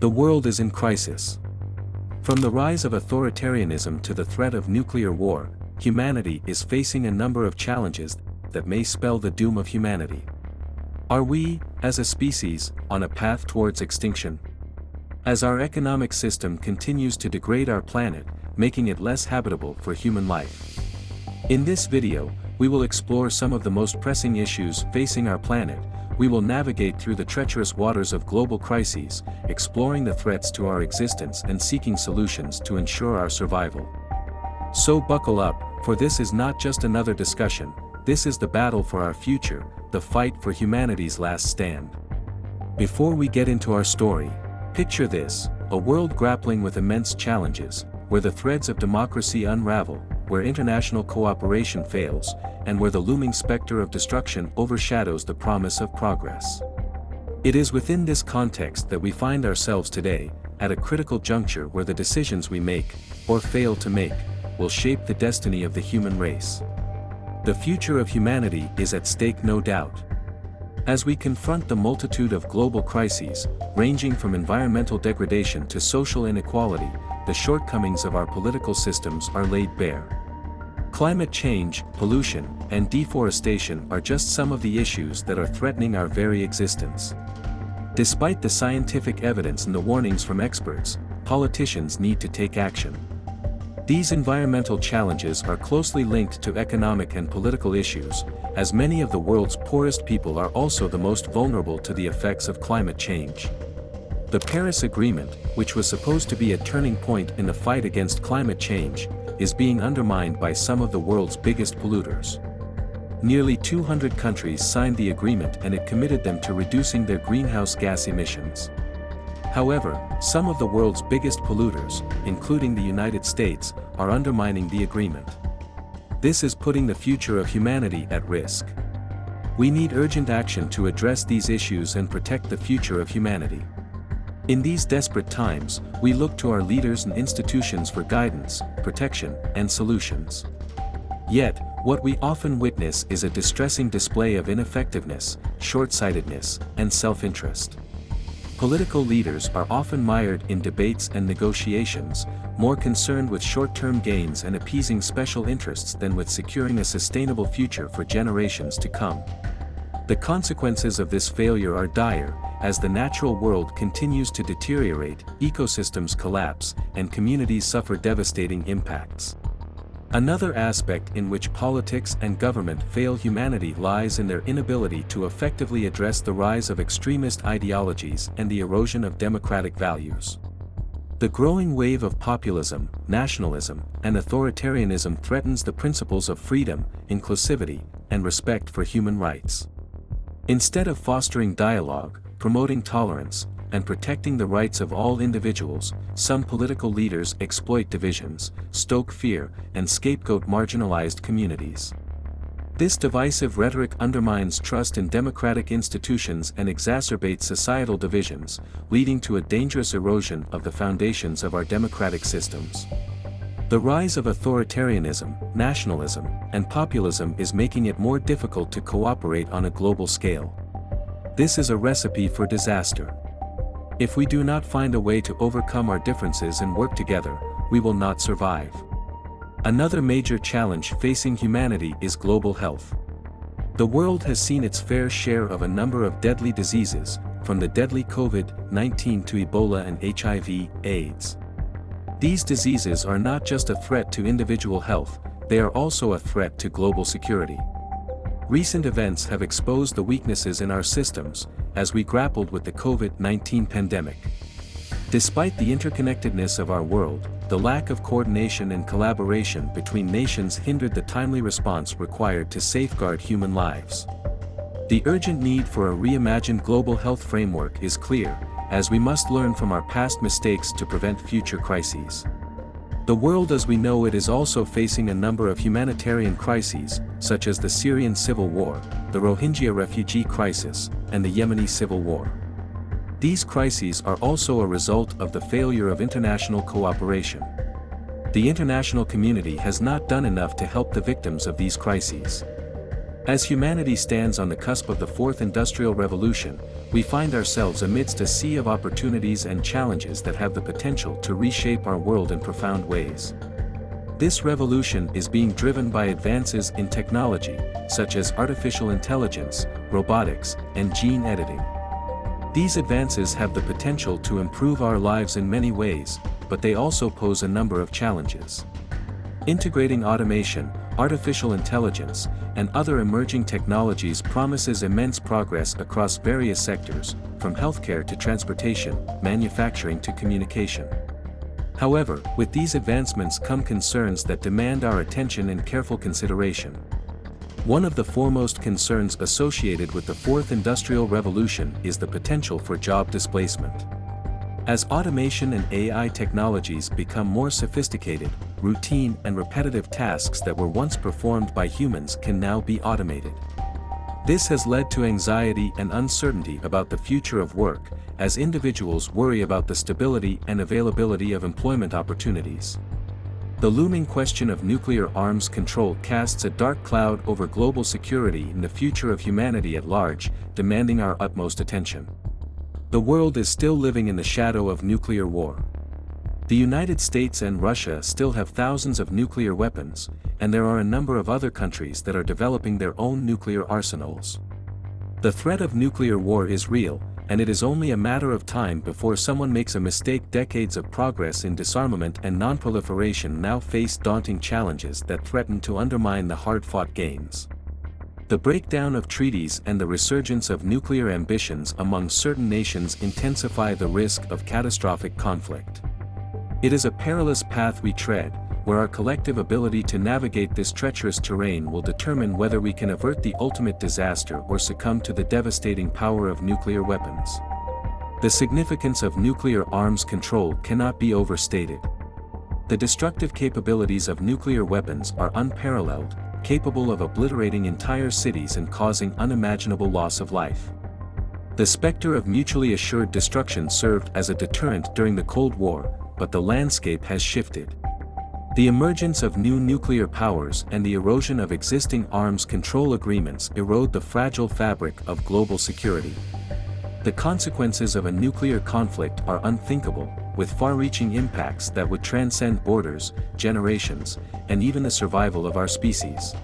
The world is in crisis. From the rise of authoritarianism to the threat of nuclear war, humanity is facing a number of challenges that may spell the doom of humanity. Are we, as a species, on a path towards extinction? As our economic system continues to degrade our planet, making it less habitable for human life. In this video, we will explore some of the most pressing issues facing our planet. We will navigate through the treacherous waters of global crises, exploring the threats to our existence and seeking solutions to ensure our survival. So buckle up, for this is not just another discussion, this is the battle for our future, the fight for humanity's last stand. Before we get into our story, picture this, a world grappling with immense challenges, where the threads of democracy unravel, where international cooperation fails, and where the looming specter of destruction overshadows the promise of progress. It is within this context that we find ourselves today, at a critical juncture where the decisions we make, or fail to make, will shape the destiny of the human race. The future of humanity is at stake, no doubt. As we confront the multitude of global crises, ranging from environmental degradation to social inequality, the shortcomings of our political systems are laid bare. Climate change, pollution, and deforestation are just some of the issues that are threatening our very existence. Despite the scientific evidence and the warnings from experts, politicians need to take action. These environmental challenges are closely linked to economic and political issues, as many of the world's poorest people are also the most vulnerable to the effects of climate change. The Paris Agreement, which was supposed to be a turning point in the fight against climate change, is being undermined by some of the world's biggest polluters. Nearly 200 countries signed the agreement and it committed them to reducing their greenhouse gas emissions. However, some of the world's biggest polluters, including the United States, are undermining the agreement. This is putting the future of humanity at risk. We need urgent action to address these issues and protect the future of humanity. In these desperate times, we look to our leaders and institutions for guidance, protection, and solutions. Yet, what we often witness is a distressing display of ineffectiveness, short-sightedness, and self-interest. Political leaders are often mired in debates and negotiations, more concerned with short-term gains and appeasing special interests than with securing a sustainable future for generations to come. The consequences of this failure are dire, as the natural world continues to deteriorate, ecosystems collapse, and communities suffer devastating impacts. Another aspect in which politics and government fail humanity lies in their inability to effectively address the rise of extremist ideologies and the erosion of democratic values. The growing wave of populism, nationalism, and authoritarianism threatens the principles of freedom, inclusivity, and respect for human rights. Instead of fostering dialogue, promoting tolerance, and protecting the rights of all individuals, some political leaders exploit divisions, stoke fear, and scapegoat marginalized communities. This divisive rhetoric undermines trust in democratic institutions and exacerbates societal divisions, leading to a dangerous erosion of the foundations of our democratic systems. The rise of authoritarianism, nationalism, and populism is making it more difficult to cooperate on a global scale. This is a recipe for disaster. If we do not find a way to overcome our differences and work together, we will not survive. Another major challenge facing humanity is global health. The world has seen its fair share of a number of deadly diseases, from the deadly COVID-19 to Ebola and HIV/AIDS. These diseases are not just a threat to individual health, they are also a threat to global security. Recent events have exposed the weaknesses in our systems, as we grappled with the COVID-19 pandemic. Despite the interconnectedness of our world, the lack of coordination and collaboration between nations hindered the timely response required to safeguard human lives. The urgent need for a reimagined global health framework is clear, as we must learn from our past mistakes to prevent future crises. The world as we know it is also facing a number of humanitarian crises, such as the Syrian civil war, the Rohingya refugee crisis, and the Yemeni civil war. These crises are also a result of the failure of international cooperation. The international community has not done enough to help the victims of these crises. As humanity stands on the cusp of the fourth industrial revolution, we find ourselves amidst a sea of opportunities and challenges that have the potential to reshape our world in profound ways. This revolution is being driven by advances in technology, such as artificial intelligence, robotics, and gene editing. These advances have the potential to improve our lives in many ways, but they also pose a number of challenges. Integrating automation, artificial intelligence, and other emerging technologies promises immense progress across various sectors, from healthcare to transportation, manufacturing to communication. However, with these advancements come concerns that demand our attention and careful consideration. One of the foremost concerns associated with the fourth industrial revolution is the potential for job displacement. As automation and AI technologies become more sophisticated, routine and repetitive tasks that were once performed by humans can now be automated. This has led to anxiety and uncertainty about the future of work, as individuals worry about the stability and availability of employment opportunities. The looming question of nuclear arms control casts a dark cloud over global security and the future of humanity at large, demanding our utmost attention. The world is still living in the shadow of nuclear war. The United States and Russia still have thousands of nuclear weapons, and there are a number of other countries that are developing their own nuclear arsenals. The threat of nuclear war is real, and it is only a matter of time before someone makes a mistake. Decades of progress in disarmament and non-proliferation now face daunting challenges that threaten to undermine the hard-fought gains. The breakdown of treaties and the resurgence of nuclear ambitions among certain nations intensify the risk of catastrophic conflict. It is a perilous path we tread, where our collective ability to navigate this treacherous terrain will determine whether we can avert the ultimate disaster or succumb to the devastating power of nuclear weapons. The significance of nuclear arms control cannot be overstated. The destructive capabilities of nuclear weapons are unparalleled, capable of obliterating entire cities and causing unimaginable loss of life. The specter of mutually assured destruction served as a deterrent during the Cold War, but the landscape has shifted. The emergence of new nuclear powers and the erosion of existing arms control agreements erode the fragile fabric of global security. The consequences of a nuclear conflict are unthinkable, with far-reaching impacts that would transcend borders, generations, and even the survival of our species.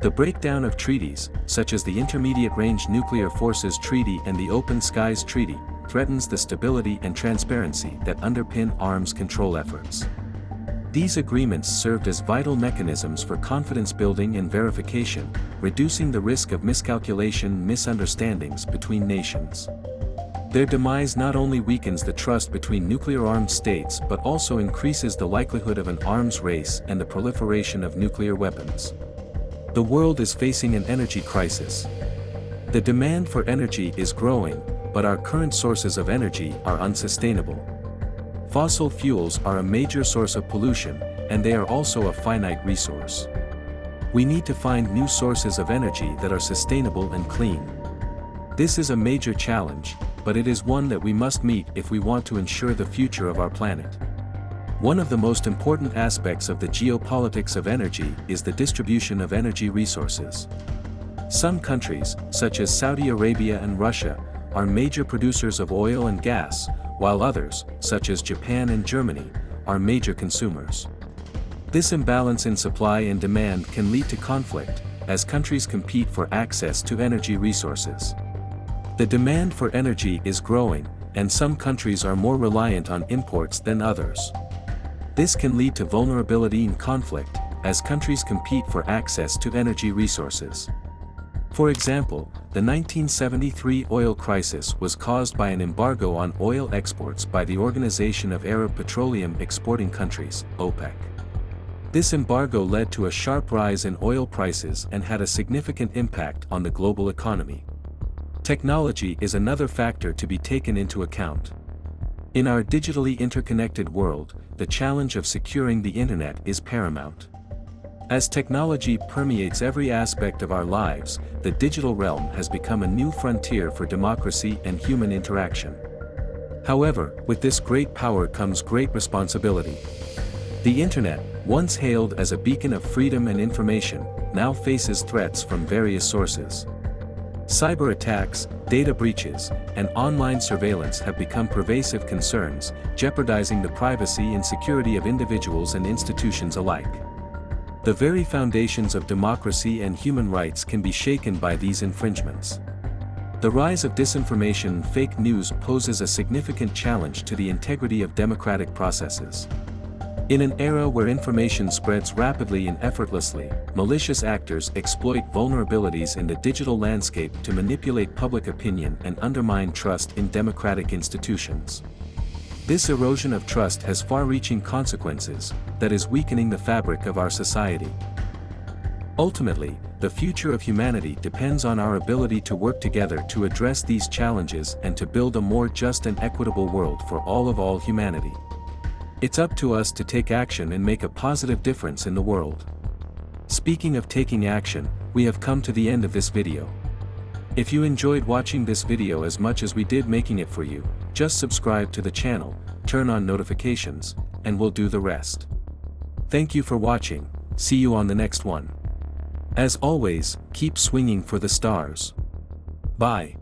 The breakdown of treaties, such as the Intermediate Range Nuclear Forces Treaty and the Open Skies Treaty, threatens the stability and transparency that underpin arms control efforts. These agreements served as vital mechanisms for confidence building and verification, reducing the risk of miscalculation and misunderstandings between nations. Their demise not only weakens the trust between nuclear-armed states but also increases the likelihood of an arms race and the proliferation of nuclear weapons. The world is facing an energy crisis. The demand for energy is growing, but our current sources of energy are unsustainable. Fossil fuels are a major source of pollution, and they are also a finite resource. We need to find new sources of energy that are sustainable and clean. This is a major challenge, but it is one that we must meet if we want to ensure the future of our planet. One of the most important aspects of the geopolitics of energy is the distribution of energy resources. Some countries, such as Saudi Arabia and Russia, are major producers of oil and gas, while others, such as Japan and Germany, are major consumers. This imbalance in supply and demand can lead to conflict, as countries compete for access to energy resources. The demand for energy is growing, and some countries are more reliant on imports than others. This can lead to vulnerability and conflict, as countries compete for access to energy resources. For example, the 1973 oil crisis was caused by an embargo on oil exports by the Organization of Arab Petroleum Exporting Countries, OPEC. This embargo led to a sharp rise in oil prices and had a significant impact on the global economy. Technology is another factor to be taken into account. In our digitally interconnected world, the challenge of securing the internet is paramount. As technology permeates every aspect of our lives, the digital realm has become a new frontier for democracy and human interaction. However, with this great power comes great responsibility. The internet, once hailed as a beacon of freedom and information, now faces threats from various sources. Cyber attacks, data breaches, and online surveillance have become pervasive concerns, jeopardizing the privacy and security of individuals and institutions alike. The very foundations of democracy and human rights can be shaken by these infringements. The rise of disinformation and fake news poses a significant challenge to the integrity of democratic processes. In an era where information spreads rapidly and effortlessly, malicious actors exploit vulnerabilities in the digital landscape to manipulate public opinion and undermine trust in democratic institutions. This erosion of trust has far-reaching consequences, that is weakening the fabric of our society. Ultimately, the future of humanity depends on our ability to work together to address these challenges and to build a more just and equitable world for all humanity. It's up to us to take action and make a positive difference in the world. Speaking of taking action, we have come to the end of this video. If you enjoyed watching this video as much as we did making it for you, just subscribe to the channel, turn on notifications, and we'll do the rest. Thank you for watching, see you on the next one. As always, keep swinging for the stars. Bye.